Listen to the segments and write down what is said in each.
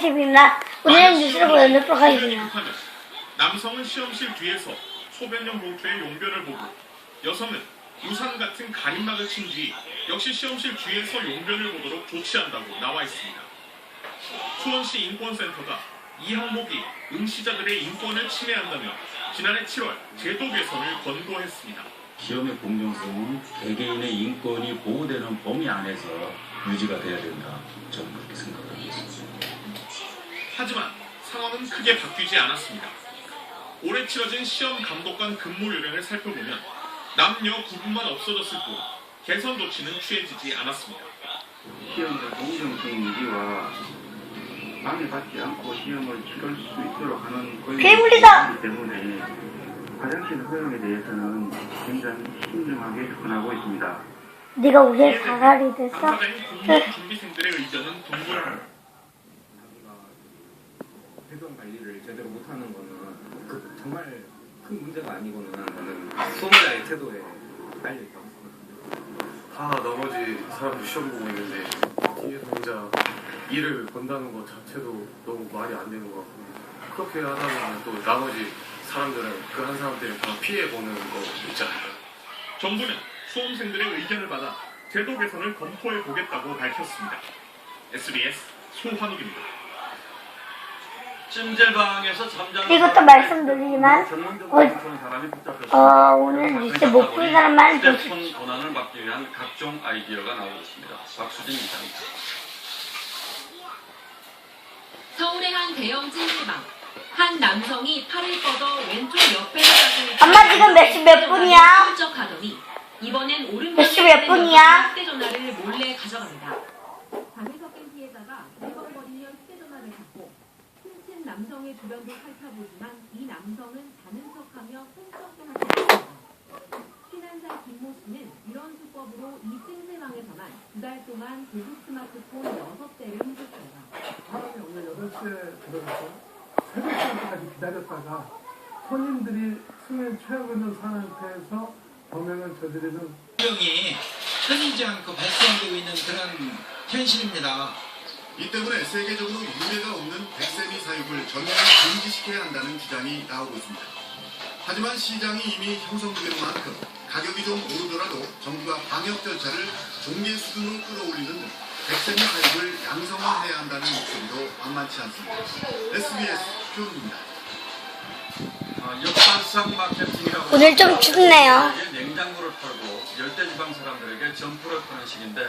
20입니다. 오늘은 뉴스를 보여드리도록 하겠습니다. 남성은 시험실 뒤에서 소변용 봉투에 용변을 보고 여성은 우산 같은 가림막을 친 뒤 역시 시험실 뒤에서 용변을 보도록 조치한다고 나와 있습니다. 수원시 인권센터가 이 항목이 응시자들의 인권을 침해한다며 지난해 7월 제도 개선을 권고했습니다. 시험의 공정성은 개개인의 인권이 보호되는 범위 안에서 유지가 돼야 된다. 저는 그렇게 생각합니다. 하지만 상황은 크게 바뀌지 않았습니다. 올해 치러진 시험 감독관 근무 요령을 살펴보면 남녀 구분만 없어졌을 뿐 개선 조치는 취해지지 않았습니다. 시험의 공정성 유지와 방해받지 않고 시험을 치를 수 있도록 하는 괴물이다! 권리이기 때문에 화장실 허용에 대해서는 굉장히 신중하게 접근하고 있습니다. 네가 우리의 가갈이 됐어? 당사자인 공무원 준비생들의 의견은 동일합니다. 회동 관리를 제대로 못하는 거는 정말 큰 문제가 아니고는 저는 수험자의 태도에 깔려 있다고 생각합니다. 나머지 사람들 시험 보고 있는데 뒤에서 혼자 일을 건다는 것 자체도 너무 말이 안 되는 것 같고, 그렇게 하다 보면 또 나머지 사람들은 그 한 사람 때문에 다 피해보는 거 있잖아요. 정부는 수험생들의 의견을 받아 제도 개선을 검토해 보겠다고 밝혔습니다. SBS 소환욱입니다. 찜질방에서 잠자는 이것도 말씀드리지만 오늘 뉴스 못 본 사람만 보십시오. 휴대폰 권한을 막기 위한 각종 아이디어가 나오고 있습니다. 박수진 기자입니다. 서울의 한 대형 찜질방. 한 남성이 팔을 뻗어 왼쪽 옆배를 엄마 지금 몇 시 몇 분이야? 훌쩍하더니 이번엔 몇 시 몇 분이야? 휴대전화를 몰래 가져갑니다. 방에 섞인 피해자가 벌벅거리며 휴대전화를 잡고 훔친 남성의 주변도 살펴보지만 이 남성은 자는 척하며 꼼짝도 하지 않습니다. 50살 김모 씨는 이런 수법으로 이 찜질방에서만 2달 동안 고급 스마트폰 6대를 훔쳤습니다. 사람이 오늘 8시에 들어가서 새벽 시간까지 기다렸다가 손님들이 수면 취하고 있는 상태에서 범행을 저지르는 병이 끊이지 않고 발생되고 있는 그런 현실입니다. 이 때문에 세계적으로 유례가 없는 백세미 사육을 전면 금지시켜야 한다는 주장이 나오고 있습니다. 하지만 시장이 이미 형성된 만큼 가격이 좀 오르더라도 정부가 방역 절차를 종계 수준으로 끌어올리는 등 백세미 사육을 양성화해야 한다는 목소리도 만만치 않습니다. SBS 표현입니다. 역발상 마케팅이라고 오늘 좀 춥네요. 냉장고를 털고 열대지방 사람들에게 점포를 파는 식인데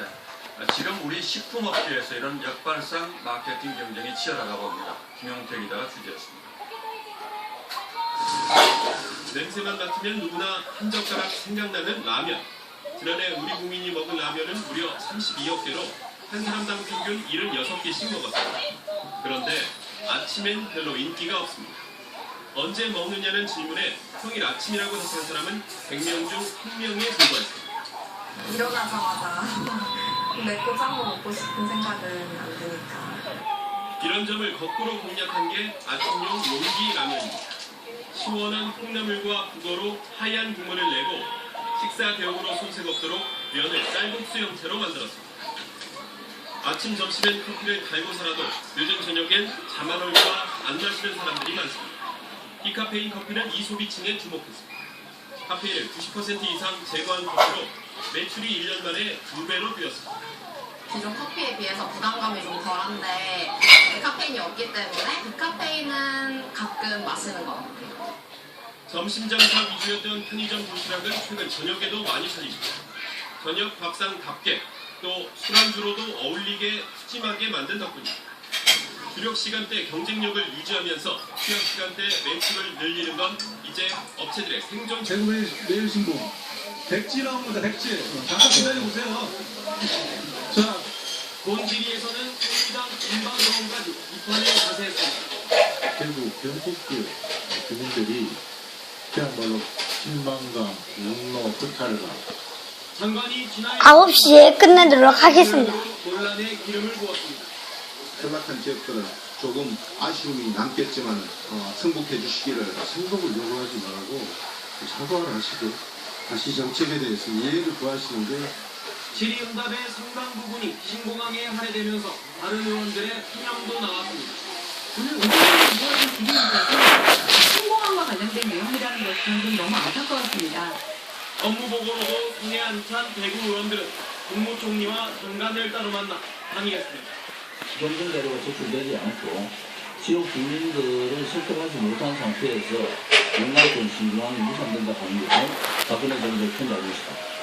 지금 우리 식품업계에서 이런 역발상 마케팅 경쟁이 치열하다고 합니다. 김용태 기자가 취재했습니다. 냄새만 맡으면 누구나 한 젓가락 생각나는 라면. 지난해 우리 국민이 먹은 라면은 무려 32억 개로 한 사람당 평균 76개씩 먹었습니다. 그런데 아침엔 별로 인기가 없습니다. 언제 먹느냐는 질문에 평일 아침이라고 답한 사람은 100명 중 1명에 불과했습니다. 일어나자마자 맵고 짠 거 먹고 싶은 생각은 안 드니까. 이런 점을 거꾸로 공략한 게 아침용 용기 라면입니다. 시원한 콩나물과 북어로 하얀 국물을 내고 식사 대용으로 손색 없도록 면을 쌀국수 형태로 만들었습니다. 아침 점심엔 커피를 달고 살아도 늦은 저녁엔 잠 안 올 거와 안 마시는 사람들이 많습니다. 디카페인 커피는 이 소비층에 주목했습니다. 카페인을 90% 이상 제거한 커피로 매출이 1년 만에 2배로 뛰었습니다. 기존 커피에 비해서 부담감이 좀 덜한데 카페인이 없기 때문에 그 카페인은 가끔 마시는 것 같아요. 점심 장사 위주였던 편의점 도시락은 최근 저녁에도 많이 팔립니다. 저녁 밥상답게 또 술안주로도 어울리게 푸짐하게 만든 덕분입니다. 주력 시간대 경쟁력을 유지하면서 휴양 시간대 매출을 늘리는 건 이제 업체들의 생존. 대구의 매일신문 백지 나옵니다. 백지. 잠깐 기다려보세요. 자, 곤지리에서는 새누리당 인방정원까지 비판에 자세했습니다. 결국 경북구 주민들이 그야말로 신망과 분노, 허탈감. 장관이 지난 9시에 끝내도록 하겠습니다. 논란에 기름을 부었습니다. 전락한 지역들은 조금 아쉬움이 남겠지만 승복해 주시기를 승복을 요구하지 말고 사과를 하시고 다시 정책에 대해서 이해를 구하시는 게 질의응답의 상당 부분이 신공항에 할애되면서 다른 의원들의批명도 나왔습니다. 기준이라서 신공항과 관련된 내용이라는 것은 좀 너무 안타까웠습니다. 업무 보고로도 손해 안찬 대구 의원들은 국무총리와 장관을 따로 만나 항의했습니다. 경쟁 자료가 제출되지 않고 지역 주민들을 설득하지 못한 상태에서 영락권 신공항이 무산된다 하는 것은 박근혜 정부의 큰 잘못이다.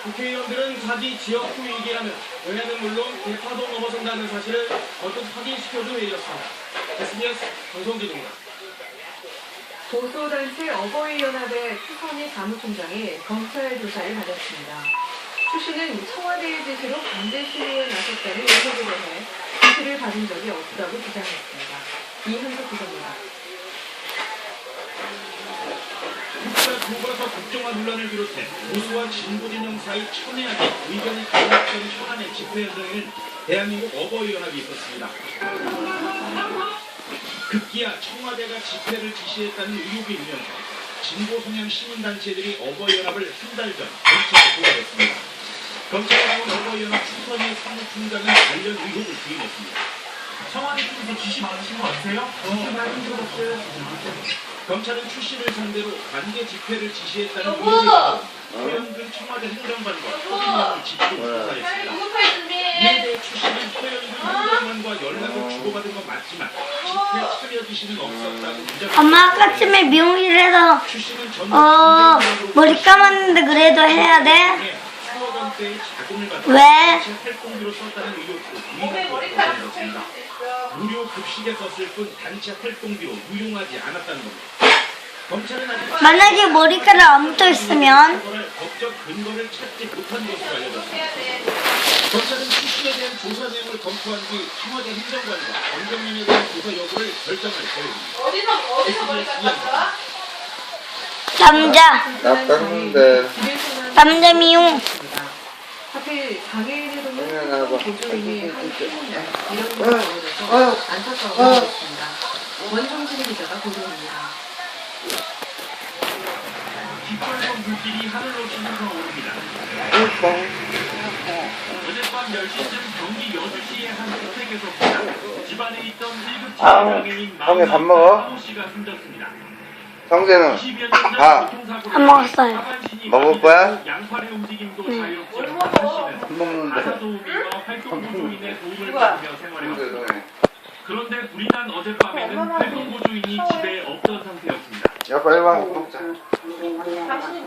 국회의원들은 자기 지역구 일기라면 연예는 물론 대파도 넘어선다는 사실을 거듭 확인시켜준 일이었습니다. SBS 방송진입니다. 보수단체 어버이연합의 추선희 사무총장이 검찰 조사를 받았습니다. 추 씨는 청와대의 지시로 강제 수용에 나섰다는 의혹에 대해 지시를 받은 적이 없다고 주장했습니다. 이한석 기자입니다. 국가 교과서 국정화 논란을 비롯해 보수와 진보 진영 사이 첨예하게 의견이 갈라진 초반의 집회 현장에는 대한민국 어버이연합이 있었습니다. 급기야 청와대가 집회를 지시했다는 의혹이 일면서 진보 성향 시민단체들이 어버이연합을 한 달 전 검찰에 고발했습니다. 검찰에 나온 어버이연합 추선희 사무총장은 관련 의혹을 부인했습니다. 청와대 쪽에서 지시 받으신 거 아세요? 지시 받은 적 없어요. 검찰은 추 씨를 상대로 관계 집회를 지시했다는 의혹을 받고 최현근 청와대 행정관과 소비명을 집중 조사했습니다. 이에 대해 추 씨는 최현근 행정관과 연락을 주고받은 건 맞지만 집회 참여 지시는 없었다고 주장했습니다. 엄마 아까쯤에 미용실 해서 추 씨는 머리 감았는데 그래도 해야 돼? 추어단체의 자금을 받아 왜? 활동비로 썼다는 의혹도 부인한 것으로 드러났습니다. 무료 급식에 썼을 뿐 단체 활동비로 유용하지 않았다는 겁니다. 검찰은 아직 만약에 머리카락 안 붙어 있으면 법적 근거를 찾지 못한 것으로 알려졌습니다. 검찰은 추 씨에 대한 조사 내용을 검토한 뒤 청와대 행정관과 원장님에 대한 조사 여부를 결정할 계획입니다. 어디서 머리 깎았어? 남자 미용. 하필 장애인의 동물 보조인이 한 신문에 이런 일이 벌어져서 안타까움을 느꼈습니다. 원종진 기자가 보도합니다. 깃발과 물길이 하늘로 치면서 오릅니다. 어젯밤 10시쯤 경기 여주시의 한 주택에서 집안에 있던 1급 장애인 마흔 씨가 숨졌습니다. 성재는 안 먹었어요. 먹을 거야? 양팔의 움직임도 네. 자유롭지 않은 씨는 먹는데. 아사도우미와 활동보조인의 도움을 받으며 생활해왔습니다. 그런데 불이 난 어젯밤에는 활동보조인이 집에 없던 상태였습니다. 야 빨리 와 먹자. 당신이